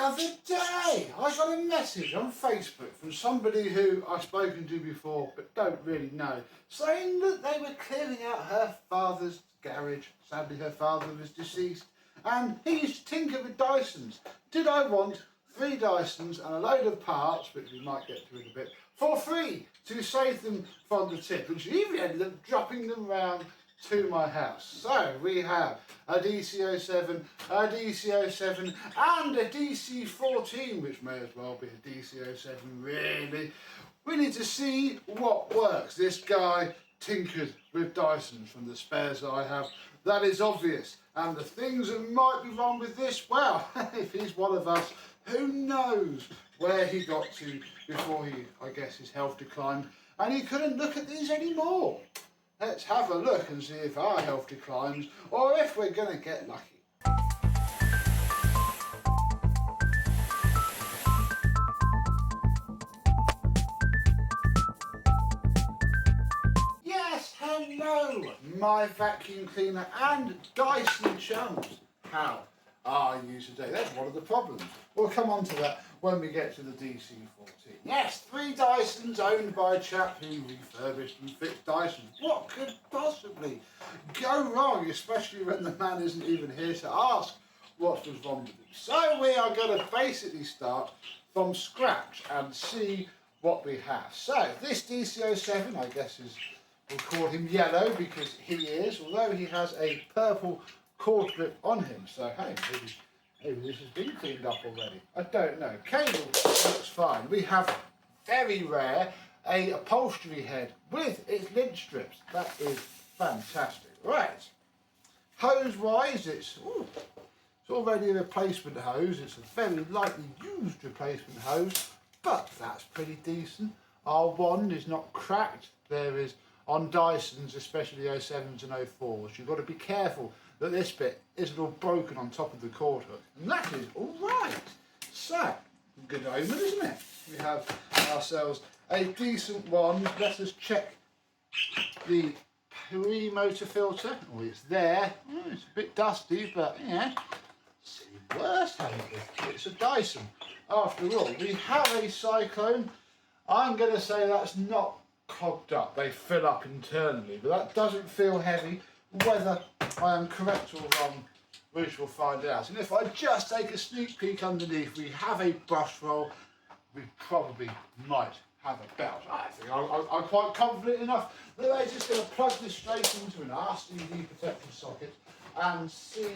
other day, I got a message on Facebook from somebody who I've spoken to before but don't really know, saying that they were clearing out her father's garage. Sadly, her father was deceased, and he used to tinker with Dysons. Did I want 3 Dysons and a load of parts, which we might get to in a bit, for free to save them from the tip? And she even ended up dropping them round to my house. So we have a DC07, a DC07 and a DC14, which may as well be a DC07 really. We need to see what works. This guy tinkered with Dysons from the spares that I have. That is obvious. And the things that might be wrong with this, well, if he's one of us, who knows where he got to before I guess his health declined and he couldn't look at these anymore. Let's have a look and see if our health declines or if we're going to get lucky. Yes, hello, my vacuum cleaner and Dyson chums. How are you today? That's one of the problems. We'll come on to that when we get to the DC14. Yes, 3 Dysons owned by a chap who refurbished and fixed Dysons. What could possibly go wrong, especially when the man isn't even here to ask what was wrong with him? So we are going to basically start from scratch and see what we have. So this DC07, I guess we'll call him yellow because he is, although he has a purple cord grip on him. So hey, maybe this has been cleaned up already. I don't know. Cable looks fine. We have, very rare, a upholstery head with its lint strips. That is fantastic. Right. Hose wise, it's already a replacement hose. It's a very lightly used replacement hose, but that's pretty decent. Our wand is not cracked. There is, on Dysons, especially 07s and 04s, you've got to be careful that this bit isn't all broken on top of the cord hook. And that is all right. So, good omen, isn't it? We have ourselves a decent one. Let us check the pre-motor filter. Oh, it's there. Oh, it's a bit dusty, but yeah, it's worse, haven't we? It's a Dyson. After all, we have a Cyclone. I'm going to say that's not clogged up. They fill up internally, but that doesn't feel heavy. Whether I am correct or wrong, we shall find out. And if I just take a sneak peek underneath, we have a brush roll. We probably might have a belt. I think I'm quite confident enough that they're just going to plug this straight into an RCD protector socket and see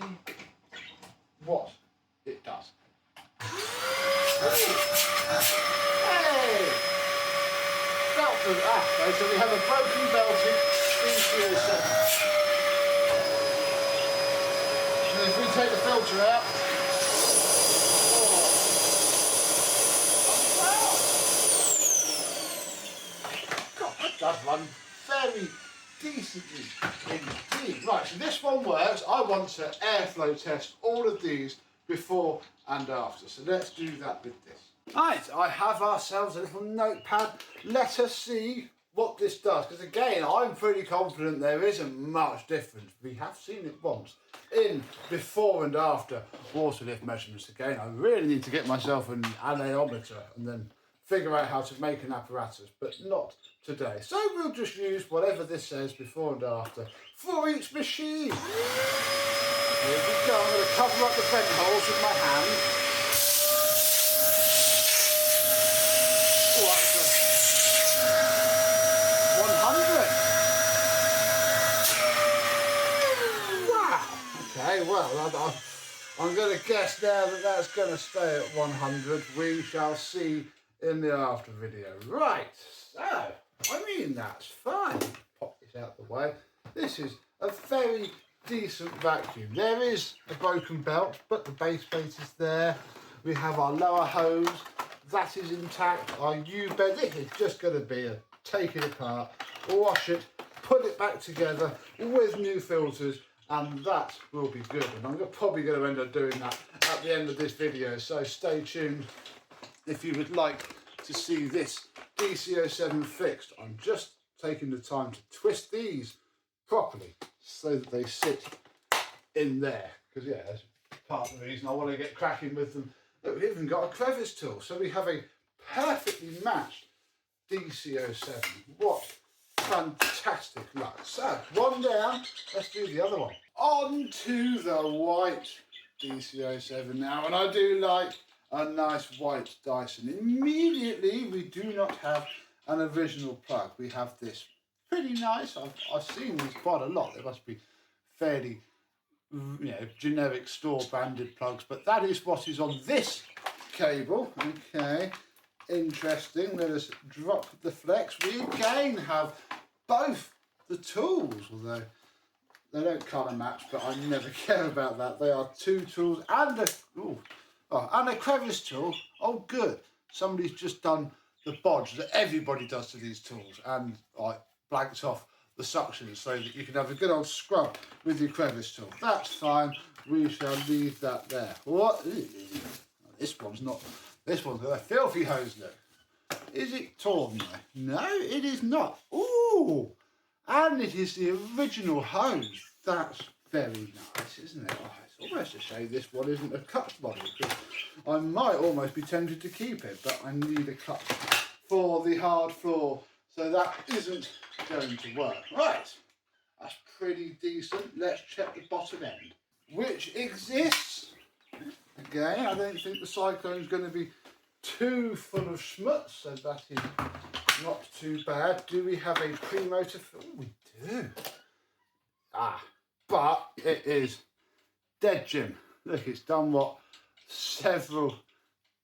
what it does. Hey! Belt for that. So we have a broken belting DC07. If we take the filter out, God, that does run very decently indeed. Right, so this one works. I want to airflow test all of these before and after. So let's do that with this. Right, I have ourselves a little notepad. Let us see what this does, because again, I'm pretty confident there isn't much difference. We have seen it once in before and after water lift measurements. Again, I really need to get myself an anemometer and then figure out how to make an apparatus, but not today. So we'll just use whatever this says before and after for each machine. Here we go. I'm going to cover up the vent holes with my hand. Well, I'm going to guess now that that's going to stay at 100. We shall see in the after video. Right, so, I mean, that's fine. Pop this out the way. This is a very decent vacuum. There is a broken belt, but the base plate is there. We have our lower hose. That is intact. Our U-bed, this is just going to be a take it apart, wash it, put it back together with new filters, and that will be good. And I'm probably going to end up doing that at the end of this video, so stay tuned if you would like to see this DC07 fixed. I'm just taking the time to twist these properly so that they sit in there, because yeah, that's part of the reason I want to get cracking with them Look, we've even got a crevice tool. So we have a perfectly matched DC07. What fantastic luck. So, one down, let's do the other one. On to the white DC07 now, and I do like a nice white Dyson. Immediately, we do not have an original plug. We have this pretty nice, I've seen these quite a lot. They must be fairly, generic store branded plugs, but that is what is on this cable. Okay, interesting. Let us drop the flex. We again have both the tools, although they don't colour match, but I never care about that. They are two tools and a crevice tool. Oh, good. Somebody's just done the bodge that everybody does to these tools and blanked off the suction so that you can have a good old scrub with your crevice tool. That's fine. We shall leave that there. What? This one's got a filthy hose look. Is it torn though? No, it is not. Ooh, and it is the original hose. That's very nice, isn't it? Oh, it's almost a shame this one isn't a cut model, because I might almost be tempted to keep it, but I need a cut for the hard floor, so that isn't going to work. Right, that's pretty decent. Let's check the bottom end, which exists. Again, I don't think the Cyclone's going to be too full of schmutz, so that is not too bad. Do we have a pre-motor? Oh, we do. But it is dead, Jim. Look, it's done what several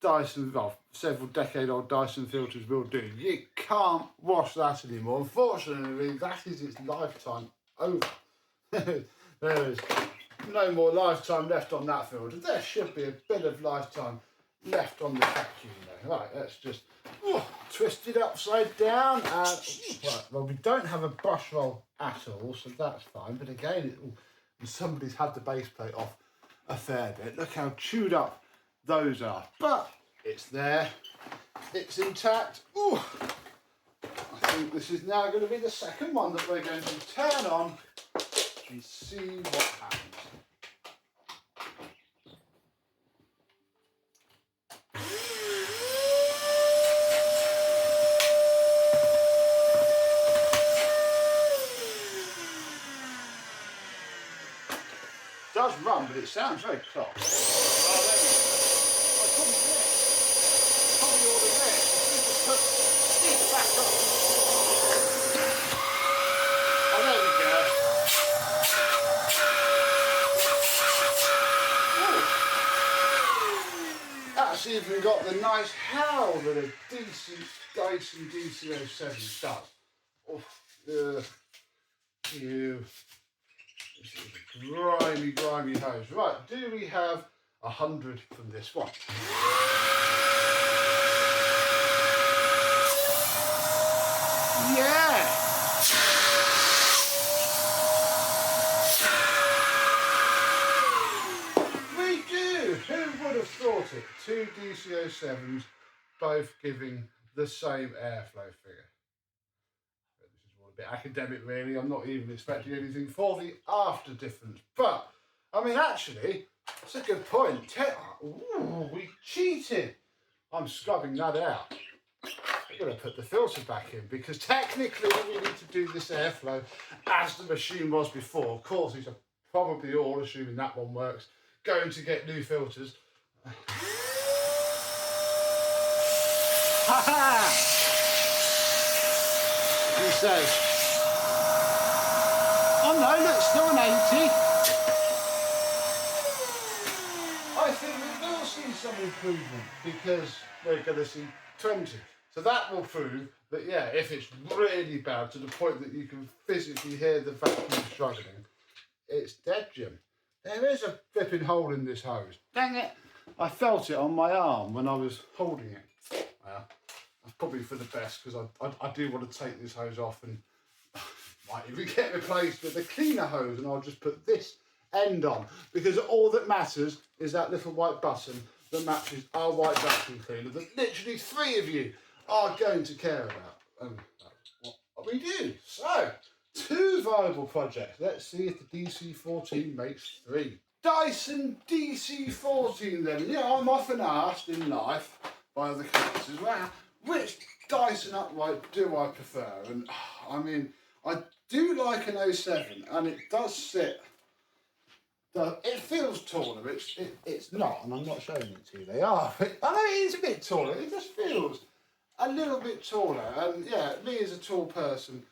decade-old Dyson filters will do. You can't wash that anymore. Unfortunately, that is its lifetime over. There is no more lifetime left on that filter. There should be a bit of lifetime left on the vacuum though. Right, let's just twist it upside down and right, well, we don't have a brush roll at all, so that's fine, but again somebody's had the base plate off a fair bit. Look how chewed up those are, but it's there, it's intact. Ooh, I think this is now going to be the second one that we're going to turn on and see what happens. It does run, but it sounds very close. Oh, there we go. I couldn't hear it. Probably all the way. Just put this back up. Oh, there we go. Ooh. That's even got the nice howl that a decent Dyson DC07 does. Oh, ew. This is a grimy hose. Right, do we have 100 from this one? Yeah! We do! Who would have thought it? Two DC07s both giving the same airflow figure. A bit academic really. I'm not even expecting anything for the after difference, but I mean actually that's a good point. Ooh, we cheated. I'm scrubbing that out. I'm going to put the filter back in because technically we need to do this airflow as the machine was before. Of course, these are probably all, assuming that one works, going to get new filters. Ha ha! He says, oh no, look, still an 80. I think we will see some improvement because we're going to see 20. So that will prove that, yeah, if it's really bad to the point that you can physically hear the vacuum struggling, it's dead, Jim. There is a flipping hole in this hose. Dang it. I felt it on my arm when I was holding it. Well, that's probably for the best because I do want to take this hose off and might even get replaced with a cleaner hose, and I'll just put this end on because all that matters is that little white button that matches our white vacuum cleaner that literally 3 of you are going to care about. And that's what we do. So, 2 viable projects. Let's see if the DC14 makes 3. Dyson DC14 then. You know, I'm often asked in life by other collectors, well, which Dyson upright do I prefer? And I mean, I do like an 07 and it does sit, it feels taller, it's not, and I'm not showing it to you, they are, but I know it is a bit taller, it just feels a little bit taller, and yeah, me as a tall person,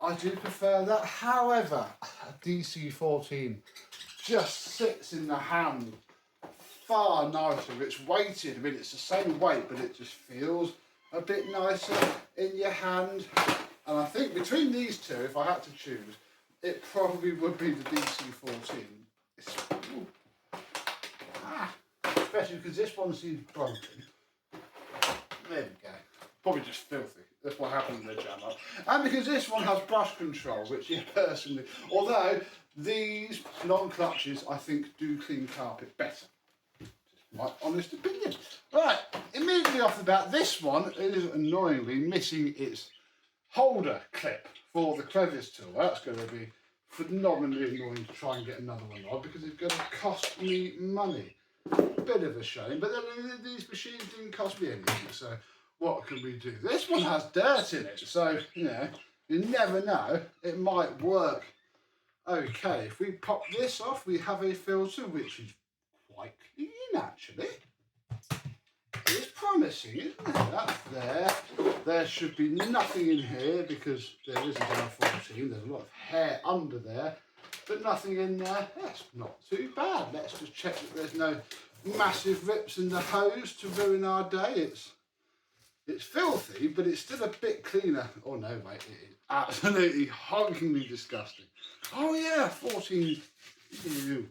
I do prefer that. However, a DC14 just sits in the hand far nicer. It's weighted, I mean it's the same weight, but it just feels a bit nicer in your hand. And I think between these two, if I had to choose, it probably would be the DC14. Especially because this one seems broken. There we go. Probably just filthy. That's what happens when they jam up. And because this one has brush control, which yeah, personally, although these non-clutches I think do clean carpet better. Just my honest opinion. Right, immediately off the bat, this one is annoyingly missing its holder clip for the crevice tool. That's going to be phenomenally annoying to try and get another one on because it's going to cost me money. Bit of a shame, but then these machines didn't cost me anything, so what can we do? This one has dirt in it, so you know, you never know, it might work okay. If we pop this off, we have a filter which is quite clean actually. It's promising, isn't it? That's there. There should be nothing in here because there isn't R14. There's a lot of hair under there, but nothing in there. That's not too bad. Let's just check that there's no massive rips in the hose to ruin our day. It's filthy, but it's still a bit cleaner. Oh no, mate, it is absolutely honkingly disgusting. Oh yeah, 14. Ew.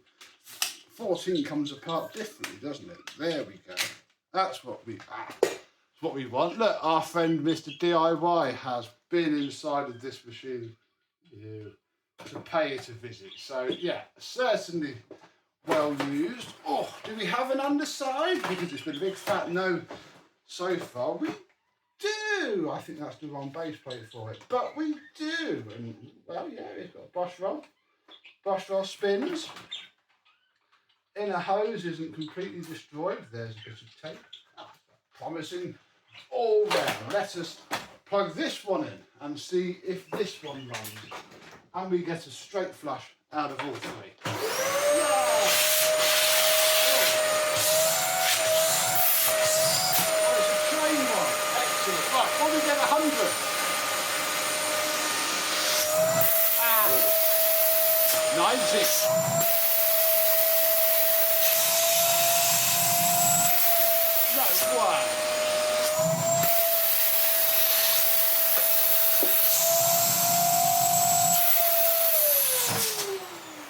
14 comes apart differently, doesn't it? There we go. That's what we want. Look, our friend Mr. DIY has been inside of this machine to pay it a visit. So yeah, certainly well used. Oh, do we have an underside? Because it's been a big fat no so far. We do. I think that's the wrong base plate for it, but we do. And well, yeah, it's got a brush roll. Brush roll spins. Inner hose isn't completely destroyed. There's a bit of tape. Promising all round. Let us plug this one in and see if this one runs. And we get a straight flush out of all three. Yeah! Oh, it's a train one. Excellent. Right, when we get 100. 90. No way.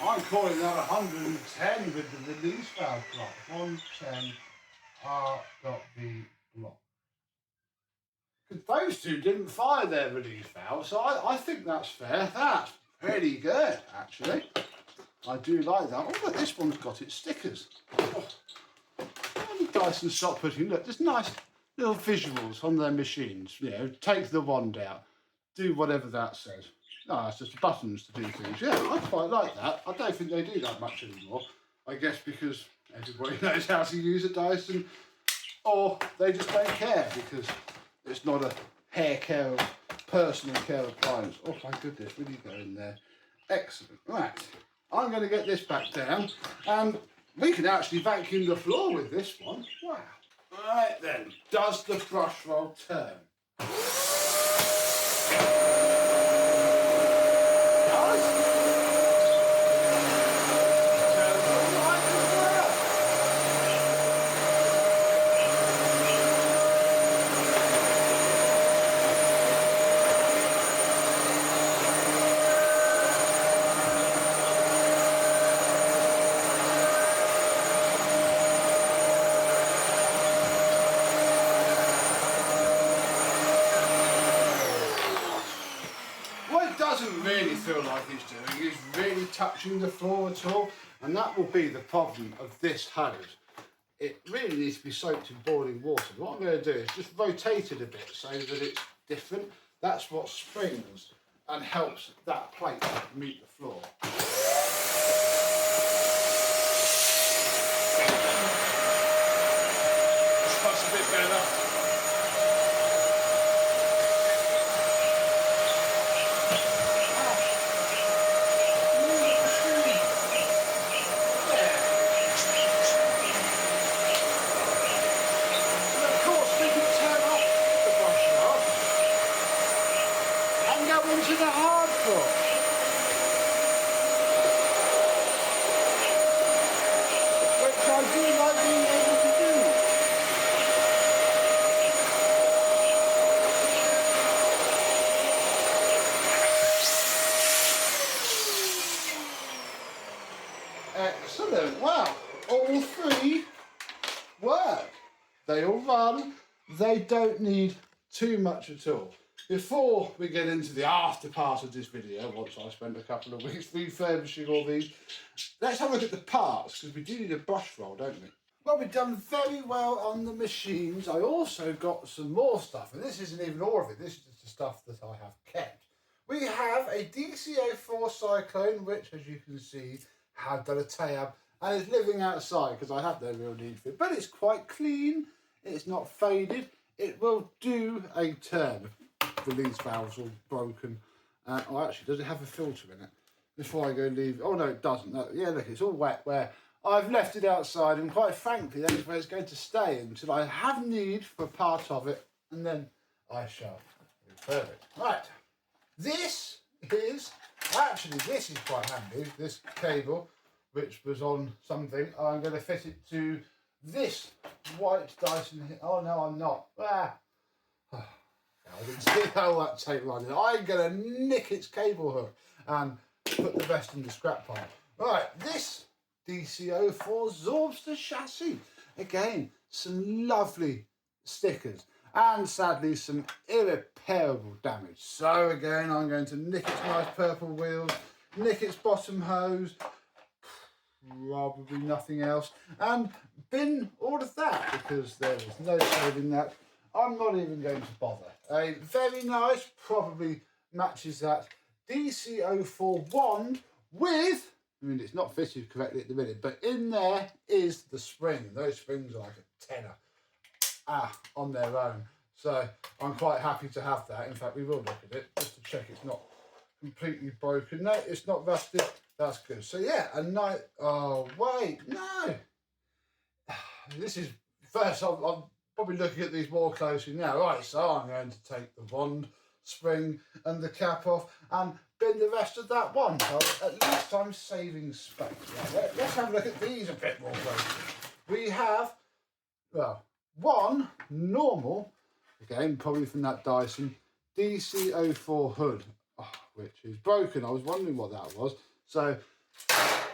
I'm calling that 110 with the release valve block. 110 R.B block. Because those two didn't fire their release valve, so I think that's fair. That's pretty good, actually. I do like that. Oh, look, this one's got its stickers. Oh. Dyson stop putting, look, there's nice little visuals on their machines. You know, take the wand out, do whatever that says. Oh, it's just buttons to do things. Yeah, I quite like that. I don't think they do that much anymore. I guess because everybody knows how to use a Dyson, or they just don't care because it's not a hair care, personal care appliance. Oh my goodness, will you go in there? Excellent. Right, I'm going to get this back down and we can actually vacuum the floor with this one. Wow. Right then, does the brush roll turn? Doesn't really feel like it's doing is really touching the floor at all, and that will be the problem of this hose. It really needs to be soaked in boiling water. What I'm going to do is just rotate it a bit so that it's different. That's what springs and helps that plate meet the floor. That's a bit better. Into the hardcore, which I do like being able to do. Excellent. Well, all three work. They all run. They don't need too much at all. Before we get into the after part of this video, once I spent a couple of weeks refurbishing all these, let's have a look at the parts, because we do need a brush roll, don't we? Well, we've done very well on the machines. I also got some more stuff, and this isn't even all of it, this is just the stuff that I have kept. We have a DC04 Cyclone, which, as you can see, had done a tab and is living outside because I have no real need for it, but it's quite clean, it's not faded, it will do a turn. Release valves all broken. Oh, actually, does it have a filter in it? Before I go leave, oh no, it doesn't. No, yeah, look, it's all wet where I've left it outside, and quite frankly, that is where it's going to stay until I have need for part of it, and then I shall refurb it. Right, this is quite handy. This cable, which was on something, I'm going to fit it to this white Dyson here. Oh no, I'm not. I didn't see how that tape line is. I'm going to nick its cable hook and put the rest in the scrap pile. Right, this DC04 Zorbster chassis. Again, some lovely stickers and sadly some irreparable damage. So again, I'm going to nick its nice purple wheels, nick its bottom hose, probably nothing else, and bin all of that because there is no saving that. I'm not even going to bother. A very nice, probably matches that DC04 wand with, I mean, it's not fitted correctly at the minute, but in there is the spring. Those springs are like a tenner on their own. So I'm quite happy to have that. In fact, we will look at it just to check it's not completely broken. No, it's not rusted. That's good. So yeah, a night. Oh wait, no. This is first. I'm probably looking at these more closely now. Right, so I'm going to take the wand spring and the cap off and bin the rest of that one. So at least I'm saving space. Right, let's have a look at these a bit more closely. We have, well, one normal, again, probably from that Dyson, DC04 hood, which is broken. I was wondering what that was. So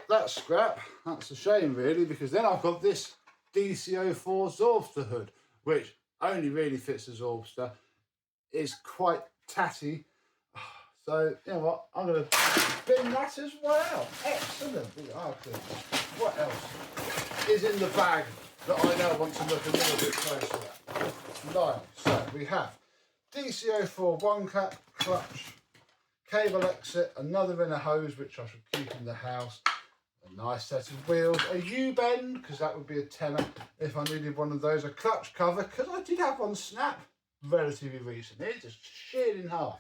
that's scrap. That's a shame, really, because then I've got this DC04 Zorbster hood, which only really fits a Zorbster, is quite tatty. So, you know what, I'm going to bin that as well. Excellent. We are clear. What else is in the bag that I now want to look a little bit closer at? Line. So, we have DC04 one cap, clutch, cable exit, another inner hose, which I should keep in the house, a nice set of wheels, a U-bend, because that would be a tenner if I needed one of those, a clutch cover, because I did have one snap relatively recently. It just sheared in half,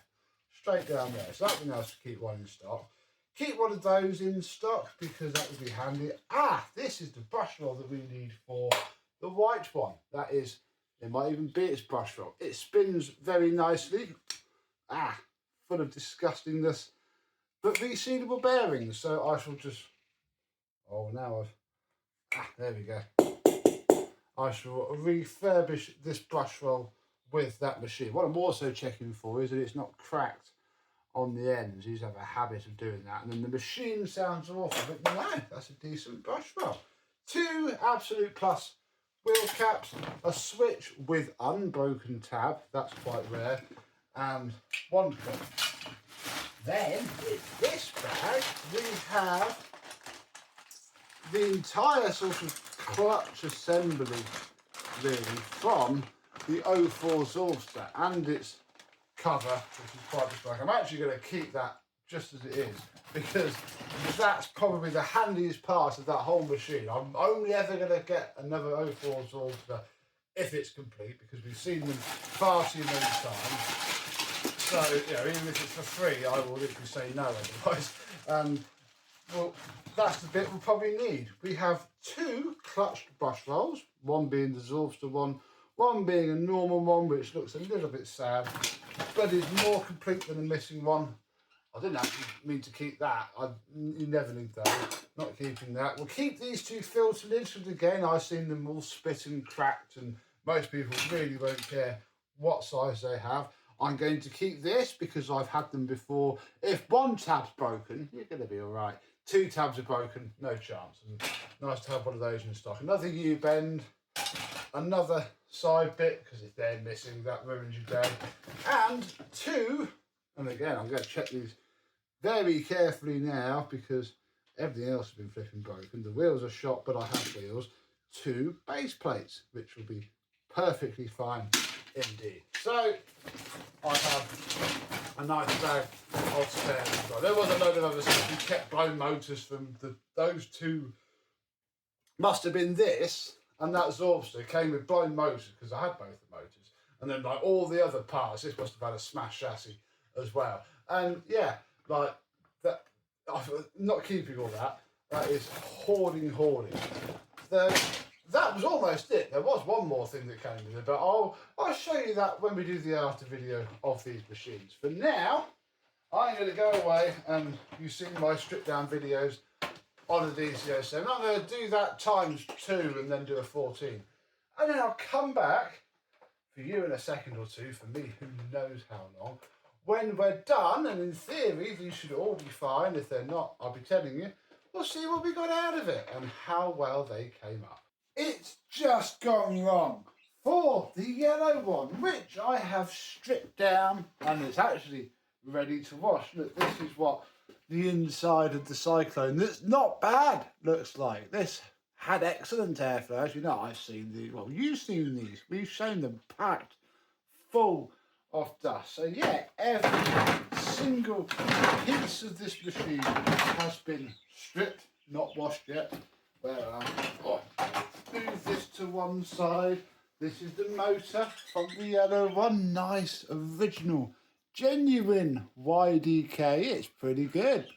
straight down there. So that would be nice to keep one in stock. Keep one of those in stock, because that would be handy. This is the brush roll that we need for the white one. That is, it might even be its brush roll. It spins very nicely. Full of disgustingness, but resealable bearings. So I shall just, now there we go. I shall refurbish this brush roll with that machine. What I'm also checking for is that it's not cracked on the ends. You just have a habit of doing that. And then the machine sounds awful, but no, that's a decent brush roll. 2 Absolute Plus wheel caps, a switch with unbroken tab, that's quite rare, and one clip. Then, in this bag, we have the entire sort of clutch assembly, really, from the 04 Zorbster and its cover, which is quite distracting. I'm actually going to keep that just as it is, because that's probably the handiest part of that whole machine. I'm only ever going to get another 04 Zorbster if it's complete, because we've seen them far too many times. So, you know, even if it's for free, I will literally say no otherwise. Well, that's the bit we'll probably need. We have 2 clutched brush rolls, one being the Zorbster one being a normal one, which looks a little bit sad, but is more complete than the missing one. I didn't actually mean to keep that. You never need that. Not keeping that. We'll keep these 2 filter lids, because again, I've seen them all spit and cracked, and most people really won't care what size they have. I'm going to keep this because I've had them before. If 1 tab's broken, you're going to be all right. 2 tabs are broken, no chance. And nice to have one of those in stock. Another U-bend, another side bit, because if they're missing, that ruins your day. And 2, and again, I'm going to check these very carefully now because everything else has been flipping broken. The wheels are shot, but I have wheels. 2 base plates, which will be perfectly fine indeed. So I have a nice bag of spares as well. There was a load of other stuff. We kept blown motors from those 2. Must have been this and that Zorbster came with blown motors, because I had both the motors. And then like all the other parts, this must have had a smashed chassis as well. And yeah, like that, I'm not keeping all that. That is hoarding. That was almost it. There was one more thing that came with it, but I'll show you that when we do the after video of these machines. For now, I'm going to go away, and you've seen my stripped down videos on the DC07. I'm going to do that times 2 and then do a 14. And then I'll come back for you in a second or 2, for me who knows how long. When we're done, and in theory these should all be fine. If they're not, I'll be telling you. We'll see what we got out of it and how well they came up. It's just gone wrong for the yellow one, which I have stripped down and it's actually ready to wash. Look, this is what the inside of the Cyclone, that's not bad, looks like. This had excellent airflow. As you know, I've seen these, well, you've seen these. We've shown them packed full of dust. So yeah, every single piece of this machine has been stripped, not washed yet. Move this to one side. This is the motor from the yellow one. Nice, original, genuine YDK. It's pretty good.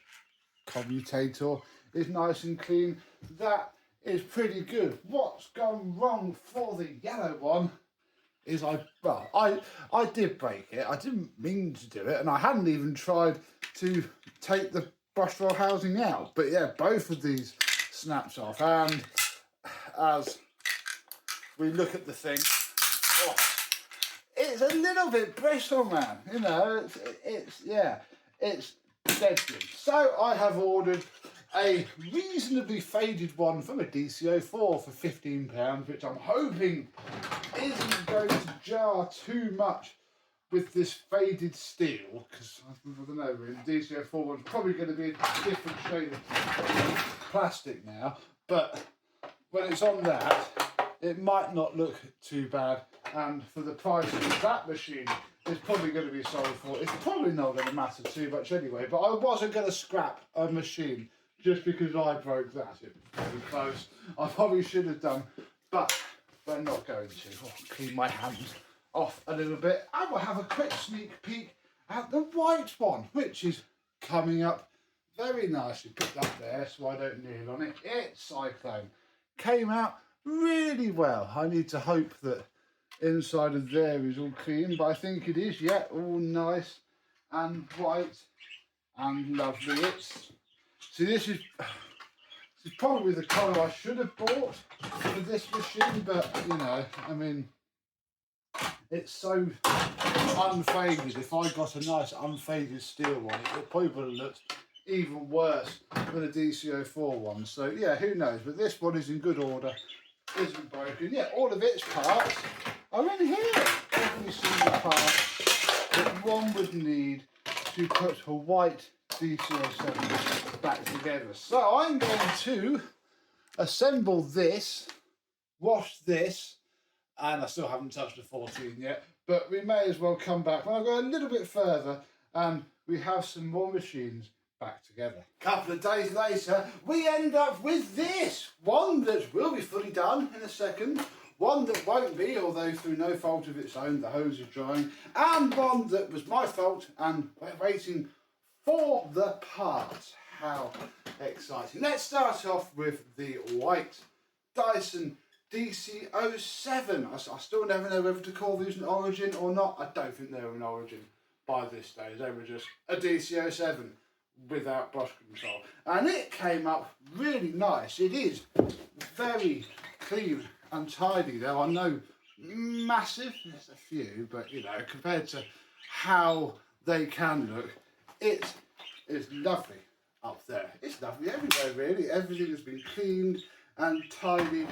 Commutator is nice and clean. That is pretty good. What's gone wrong for the yellow one is I did break it. I didn't mean to do it, and I hadn't even tried to take the brush roll housing out. But yeah, both of these snaps off, and as we look at the thing, oh, it's a little bit bristle, man. You know, it's dead good. So I have ordered a reasonably faded one from a DC04 for £15, which I'm hoping isn't going to jar too much with this faded steel, because I don't know, really, the DC04 one's probably going to be a different shade of plastic now, but when it's on that, it might not look too bad, and for the price of that machine, it's probably going to be sold for. It's probably not going to matter too much anyway, but I wasn't going to scrap a machine just because I broke that. It was very close. I probably should have done, but we're not going to. I'll clean my hands off a little bit, and we'll have a quick sneak peek at the white one, which is coming up very nicely. Put that there so I don't kneel on it. It's Cyclone. Came out really well. I need to hope that inside of there is all clean, but I think it is. Yeah, all nice and white and lovely. See, this is probably the colour I should have bought for this machine, but you know, I mean, it's so unfaded. If I got a nice unfaded steel one, it probably would have looked even worse than a DC04 one. So yeah, who knows? But this one is in good order, isn't broken. Yeah, all of its parts are in here. Every single part that one would need to put a white DC07 back together. So I'm going to assemble this, wash this, and I still haven't touched the 14 yet, but we may as well come back when I go a little bit further and we have some more machines back together. A couple of days later, we end up with this one that will be fully done in a second. one that won't be, although through no fault of its own, the hose is drying, and one that was my fault, and we're waiting for the parts. How exciting. Let's start off with the white Dyson DC07. I still never know whether to call these an Origin or not. I don't think they were an Origin by this stage. They were just a DC07 without brush control. And it came up really nice. It is very clean and tidy. There are no massive, there's a few, but you know, compared to how they can look, it is lovely up there. It's lovely everywhere really. Everything has been cleaned and tidy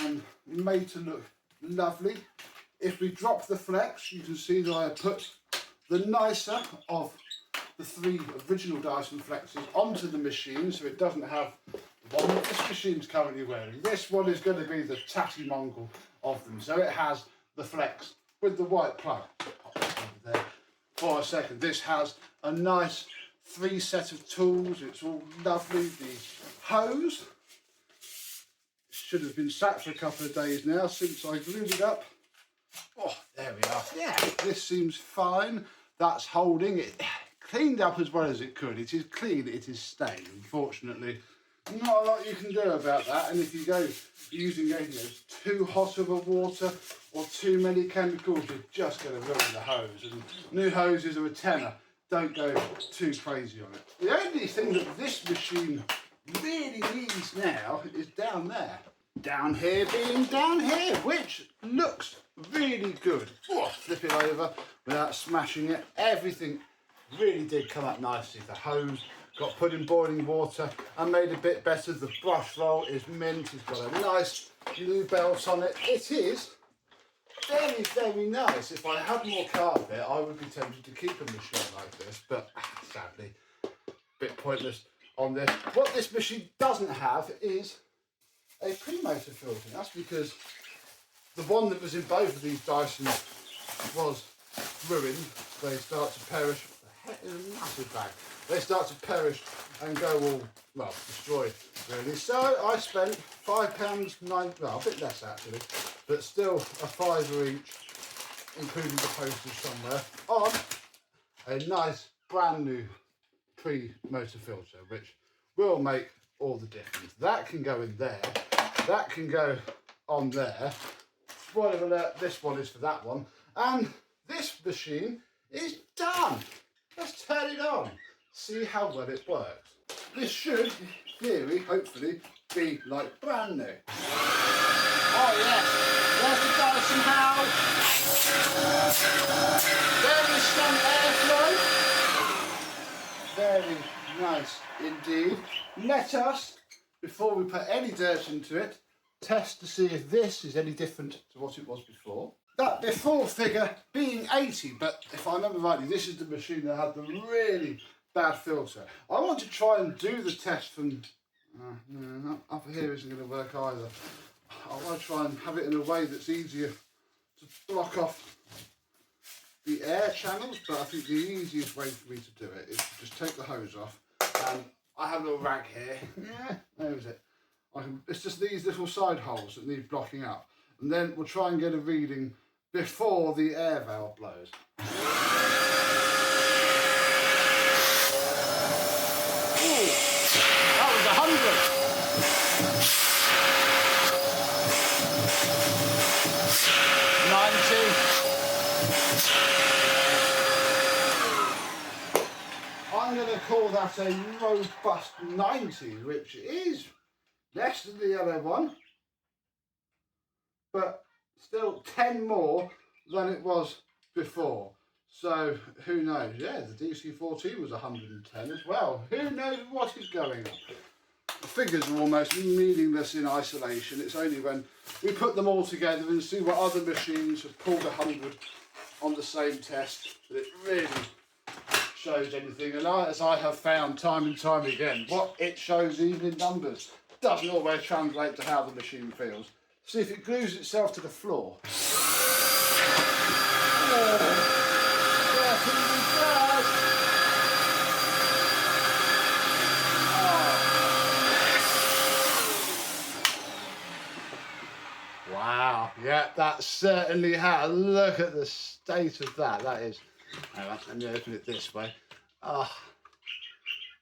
and made to look lovely. If we drop the flex, you can see that I have put the nicer of the 3 original Dyson flexes onto the machine, so it doesn't have the one that this machine's currently wearing. This one is going to be the tatty mongrel of them, so it has the flex with the white plug. Pop this over there for a second. This has a nice 3 set of tools. It's all lovely. The hose should have been sat for a couple of days now since I glued it up. Oh, there we are. Yeah, this seems fine. That's holding it. Cleaned up as well as it could. It is clean, it is stained. Unfortunately, not a lot you can do about that. And if you go using too hot of a water or too many chemicals, you're just going to ruin the hose. And new hoses are a tenner. Don't go too crazy on it. The only thing that this machine really needs now is down there. Down here being down here, which looks really good. Oh, flip it over without smashing it. Everything really did come up nicely. The hose got put in boiling water and made a bit better. The brush roll is mint. It's got a nice blue belt on it. It is very, very nice. If I had more carpet, I would be tempted to keep a machine like this, but sadly, a bit pointless on this. What this machine doesn't have is a pre-motor filter. That's because the one that was in both of these Dysons was ruined. They start to perish. The heck is a massive bag. They start to perish and go all, well, destroyed really. So I spent £5.9, well, a bit less actually, but still a £5 each, including the postage somewhere, on a nice brand new pre-motor filter, which will make all the difference. That can go in there, that can go on there. Spoiler alert, this one is for that one, and this machine is done. Let's turn it on, see how well it works. This should, in theory, hopefully, be like brand new. Oh yes, there's the Dyson house. Very strong airflow. Very nice indeed. Let us, before we put any dirt into it, test to see if this is any different to what it was before. That before figure being 80, but if I remember rightly, this is the machine that had the really bad filter. I want to try and do the test from, no, up here isn't going to work either. I want to try and have it in a way that's easier to block off the air channels, but I think the easiest way for me to do it is to just take the hose off, and I have a little rag here. Yeah, there's it. It's just these little side holes that need blocking up, and then we'll try and get a reading before the air valve blows. Ooh, that was 100. I'm going to call that a robust 90, which is less than the yellow one, but still 10 more than it was before. So who knows? Yeah, the DC14 was 110 as well. Who knows what is going on? The figures are almost meaningless in isolation. It's only when we put them all together and see what other machines have pulled 100 on the same test that it really shows anything. And as I have found time and time again, what it shows even in numbers doesn't always translate to how the machine feels. See if it glues itself to the floor. Wow, yeah, That certainly has. Look at the state of that. That is. Hang on, let me open it this way. Ah,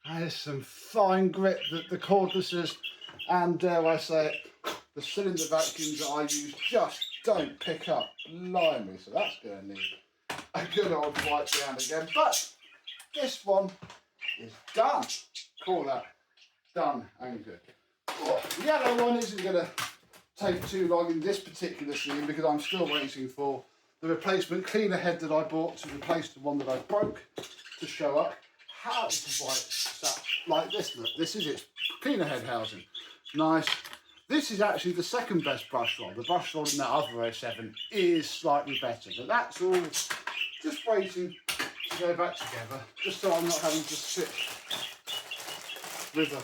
that is some fine grip that the cordlesses and, dare I say it, the cylinder vacuums that I use just don't pick up. Blimey, so that's going to need a good old wipe down again. But this one is done. Call that done and good. Well, the yellow one isn't going to take too long in this particular scene because I'm still waiting for the replacement cleaner head that I bought to replace the one that I broke to show up. How it's like this. Look, this is its cleaner head housing. Nice. This is actually the second best brush roll. The brush roll in that other 07 is slightly better, but that's all just waiting to go back together, just so I'm not having to sit with a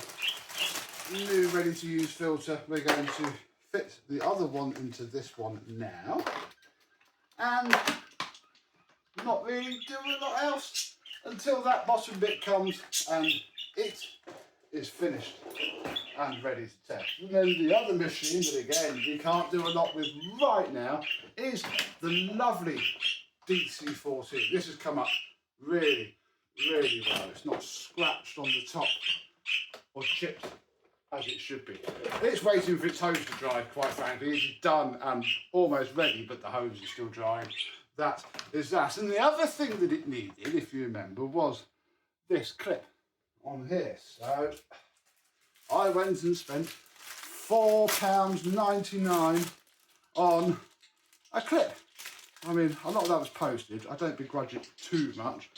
new ready-to-use filter. We're going to fit the other one into this one now, and not really do a lot else until that bottom bit comes and it is finished and ready to test. And then the other machine that again we can't do a lot with right now is the lovely DC14. This has come up really, really well. It's not scratched on the top or chipped as it should be. It's waiting for its hose to dry, quite frankly. It's done and almost ready, but the hose is still drying. That is that. And the other thing that it needed, if you remember, was this clip on here. So I went and spent £4.99 on a clip. I mean, a lot of that was postage. I don't begrudge it too much.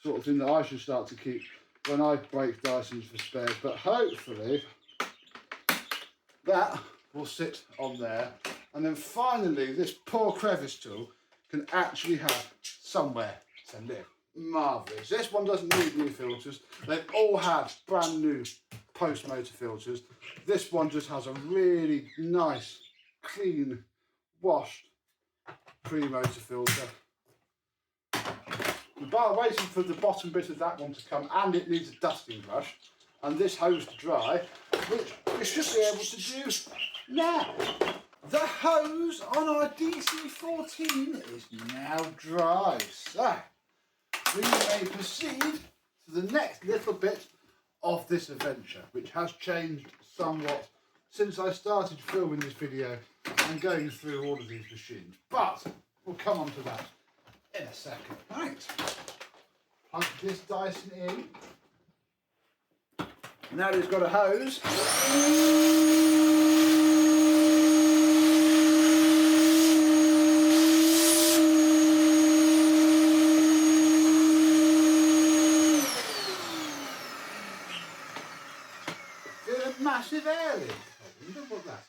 Sort of thing that I should start to keep when I break Dysons for spares. But hopefully that will sit on there. And then finally, this poor crevice tool can actually have somewhere to live. Marvellous. This one doesn't need new filters. They've all had brand new post-motor filters. This one just has a really nice, clean, washed pre-motor filter. But waiting for the bottom bit of that one to come, and it needs a dusting brush and this hose to dry, which we should be able to do now. The hose on our DC14 is now dry, so we may proceed to the next little bit of this adventure, which has changed somewhat since I started filming this video and going through all of these machines. But we'll come on to that in a second. Right, plug this Dyson in. Now that it's got a hose, massive air leak. I wonder what that is.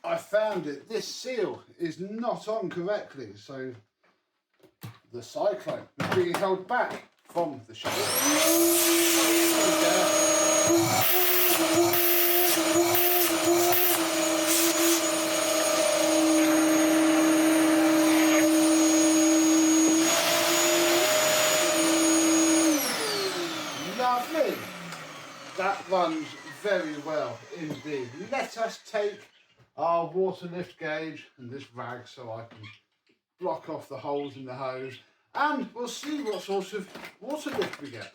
I found it. This seal is not on correctly, so the cyclone is being held back from the shaft. Lovely. That runs very well indeed. Let us take our water lift gauge and this rag so I can block off the holes in the hose, and we'll see what sort of water lift we get.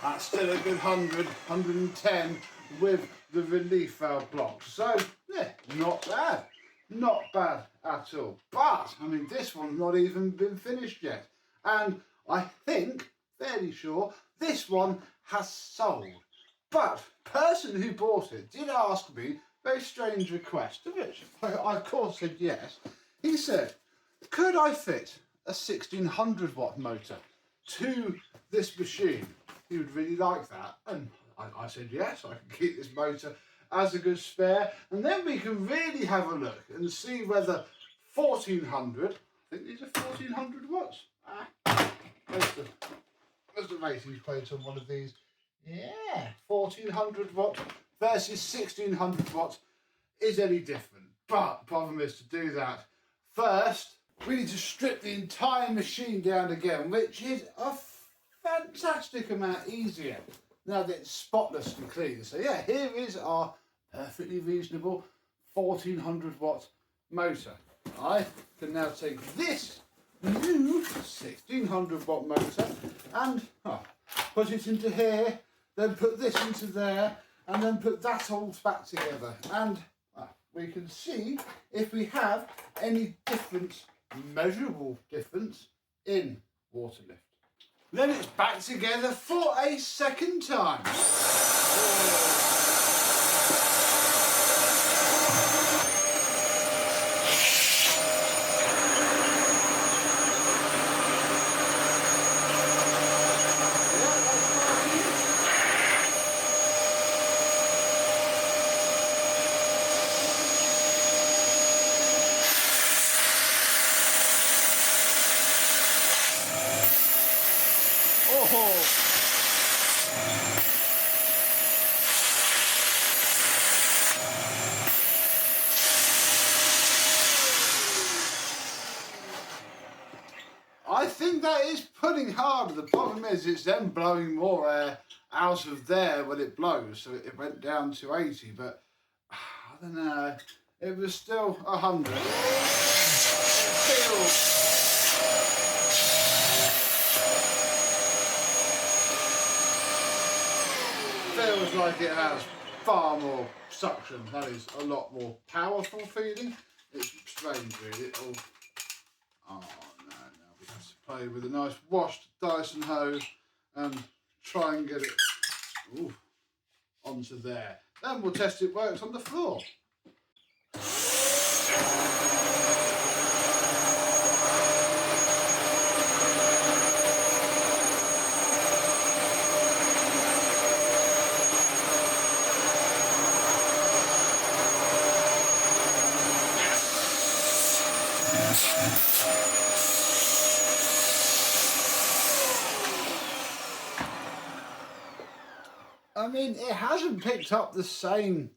That's still a good 110 with the relief valve block. So, yeah, not bad. Not bad at all. But, I mean, this one's not even been finished yet. And I think, fairly sure, this one has sold. But, the person who bought it did ask me a very strange request, to which I of course said yes. He said, could I fit a 1600 watt motor to this machine? He would really like that. And I said yes, I can keep this motor as a good spare, and then we can really have a look and see whether 1400, I think these are 1400 watts. Where's the rating plate on one of these? Yeah, 1400 watt versus 1600 watts is any different. But the problem is, to do that, first we need to strip the entire machine down again, which is a fantastic amount easier now that it's spotlessly clean. So yeah, here is our perfectly reasonable 1400 watt motor. I can now take this new 1600 watt motor and put it into here, then put this into there, and then put that all back together, and we can see if we have any difference, measurable difference, in water lift. Then it's back together for a second time. I think that is putting hard. The problem is it's then blowing more air out of there when it blows, so it went down to 80, but I don't know, it was still 100. Feels like it has far more suction. That is a lot more powerful feeling. It's strange really. Oh no, now we have to play with a nice washed Dyson hose and try and get it onto there. Then we'll test it works on the floor. I mean, it hasn't picked up the same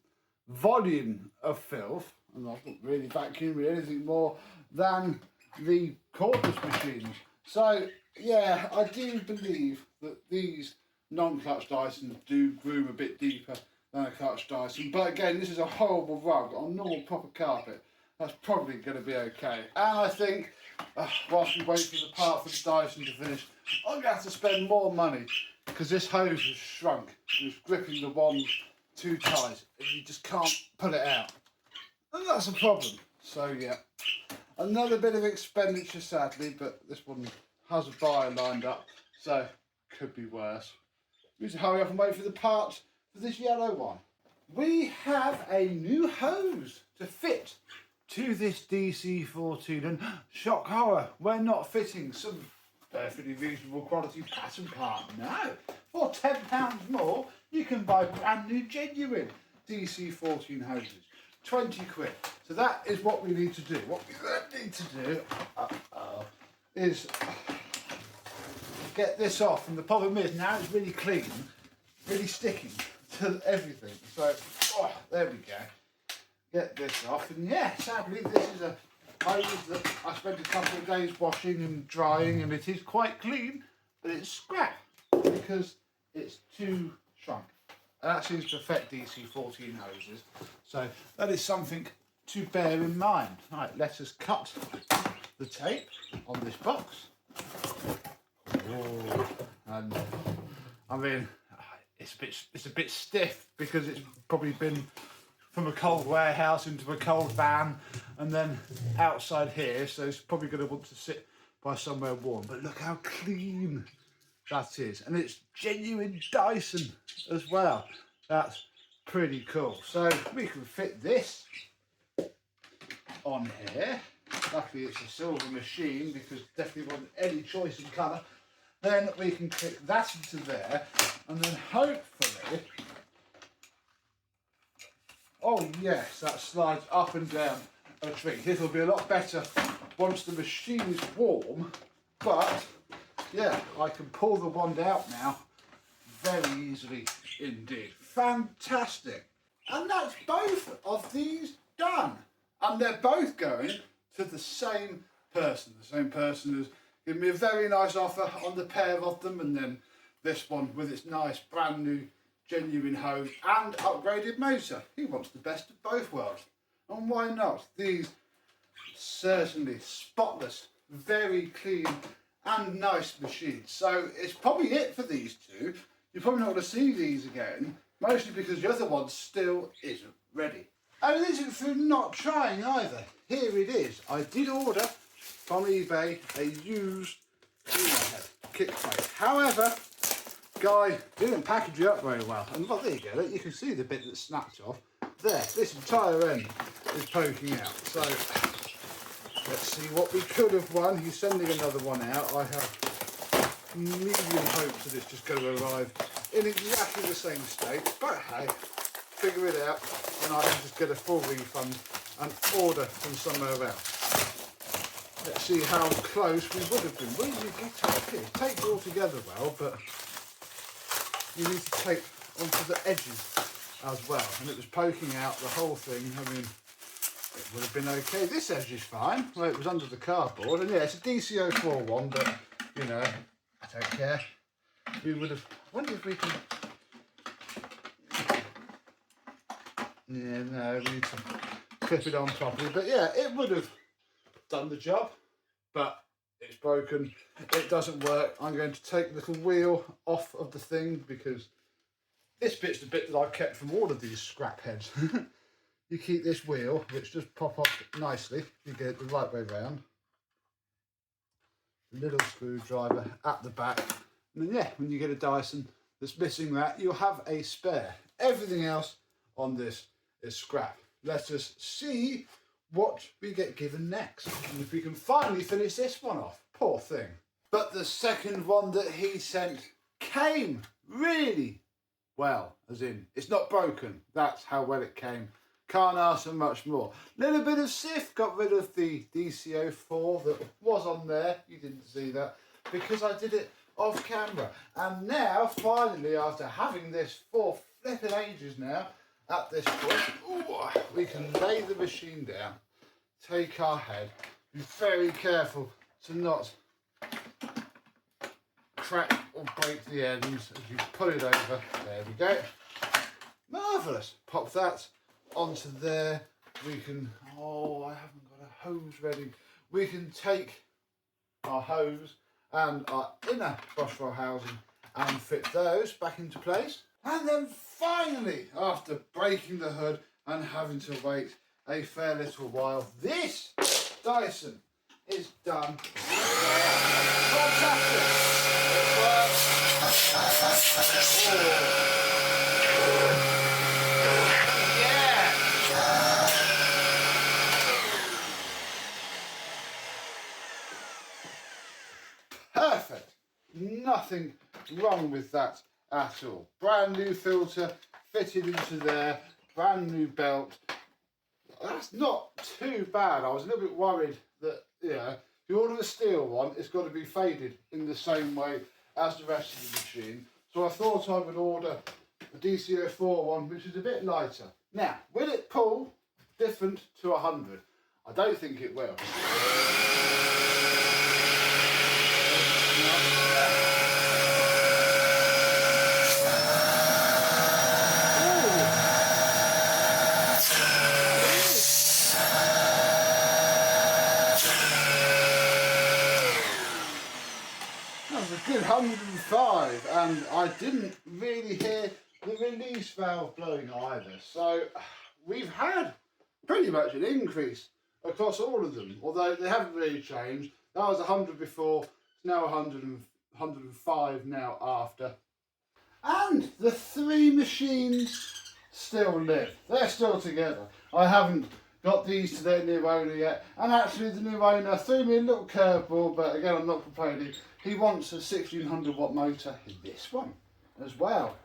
volume of filth, and I've not really vacuumed anything more than the cordless machines. So yeah, I do believe that these non-clutch Dysons do groom a bit deeper than a clutch Dyson. But again, this is a horrible rug on normal proper carpet. That's probably going to be okay. And I think, whilst we wait for the part for the Dyson to finish, I'm going to have to spend more money, because this hose has shrunk and it's gripping the wand too tight and you just can't pull it out. And that's a problem. So yeah, another bit of expenditure sadly, but this one has a buyer lined up, so could be worse. We need to hurry up and wait for the parts for this yellow one. We have a new hose to fit to this DC14, and shock horror, we're not fitting some perfectly reasonable quality pattern part. No, for £10 more you can buy brand new genuine DC14 hoses, 20 quid. So that is what we need to do. What we then need to do is get this off, and the problem is now it's really clean, really sticking to everything. So there we go. Get this off, and yeah, sadly this is a hose that I spent a couple of days washing and drying, and it is quite clean, but it's scrap because it's too shrunk. And that seems to affect DC14 hoses, so that is something to bear in mind. Right, let us cut the tape on this box. And I mean, it's a bit stiff because it's probably been from a cold warehouse into a cold van and then outside here, so it's probably going to want to sit by somewhere warm. But look how clean that is, and it's genuine Dyson as well. That's pretty cool. So we can fit this on here. Luckily it's a silver machine because definitely wasn't any choice in colour. Then we can click that into there, and then hopefully, oh yes, that slides up and down a tree. This will be a lot better once the machine is warm, but yeah, I can pull the wand out now very easily indeed. Fantastic. And that's both of these done. And they're both going to the same person. The same person who's given me a very nice offer on the pair of them, and then this one with its nice brand new genuine hose and upgraded motor. He wants the best of both worlds. And why not? These certainly spotless, very clean and nice machines. So it's probably it for these two. You're probably not going to see these again, mostly because the other one still isn't ready. And it isn't through not trying either. Here it is. I did order from eBay a used kick plate. However, guy didn't package it up very well. And well, there you go. You can see the bit that snapped off. There, this entire end is poking out. So let's see what we could have won. He's sending another one out. I have medium hopes that it's just going to arrive in exactly the same state. But hey, figure it out and I can just get a full refund and order from somewhere else. Let's see how close we would have been. Where did you get up here? It takes all together well, but you need to tape onto the edges as well. And it was poking out the whole thing. I mean, it would have been okay. This edge is fine. Well, it was under the cardboard. And yeah, it's a DC04 one, but, you know, I don't care. We would have... I wonder if we can... Yeah, no, we need to clip it on properly. But yeah, it would have done the job, but it's broken. It doesn't work. I'm going to take the little wheel off of the thing because this bit's the bit that I've kept from all of these scrap heads. You keep this wheel, which just pop off nicely. You get it the right way round. Little screwdriver at the back. And then yeah, when you get a Dyson that's missing that, you'll have a spare. Everything else on this is scrap. Let us see what we get given next. And if we can finally finish this one off. Poor thing. But the second one that he sent came really well, as in, it's not broken. That's how well it came. Can't ask for much more. Little bit of sift, got rid of the DC04 that was on there. You didn't see that because I did it off camera. And now, finally, after having this for flipping ages now, at this point, ooh, we can lay the machine down, take our head, be very careful to not crack or break the ends as you pull it over. There we go. Marvellous. Pop that onto there. We can, oh, I haven't got a hose ready. We can take our hose and our inner brushroll housing and fit those back into place. And then finally, after breaking the hood and having to wait a fair little while, this Dyson is done. Fantastic! It works. Yeah! Perfect. Nothing wrong with that at all. Brand new filter fitted into there, brand new belt. That's not too bad. I was a little bit worried that, you know, if you order the steel one, it's got to be faded in the same way as the rest of the machine. So I thought I would order a DC04 one, which is a bit lighter. Now, will it pull different to 100? I don't think it will. Good 105, and I didn't really hear the release valve blowing either. So we've had pretty much an increase across all of them, although they haven't really changed. That was 100 before, it's now 105 now after. And the three machines still live. They're still together. I haven't got these to their new owner yet, and actually the new owner threw me a little curveball, but again I'm not complaining. He wants a 1600 watt motor in this one as well,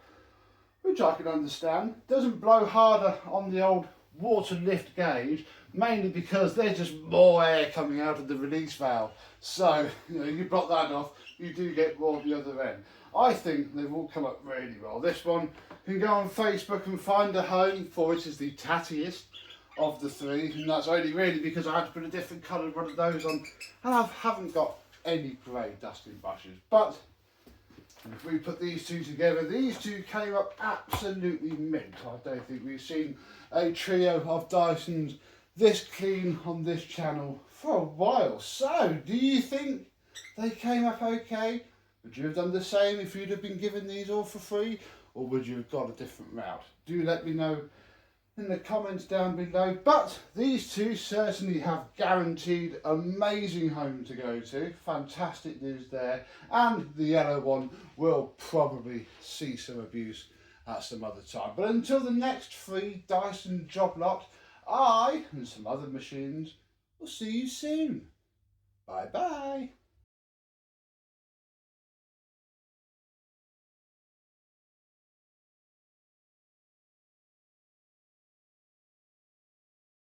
which I can understand. Doesn't blow harder on the old water lift gauge, mainly because there's just more air coming out of the release valve. So, you know, you block that off, you do get more at the other end. I think they've all come up really well. This one can go on Facebook and find a home, for it is the tattiest of the three, and that's only really because I had to put a different coloured one of those on, and I haven't got any grey dusting brushes. But if we put these two together, these two came up absolutely mint. I don't think we've seen a trio of Dysons this clean on this channel for a while. So, do you think they came up okay? Would you have done the same if you'd have been given these all for free? Or would you have got a different route? Do let me know in the comments down below. But these two certainly have guaranteed amazing home to go to. Fantastic news there. And the yellow one will probably see some abuse at some other time. But until the next free Dyson job lot, I and some other machines will see you soon. Bye bye.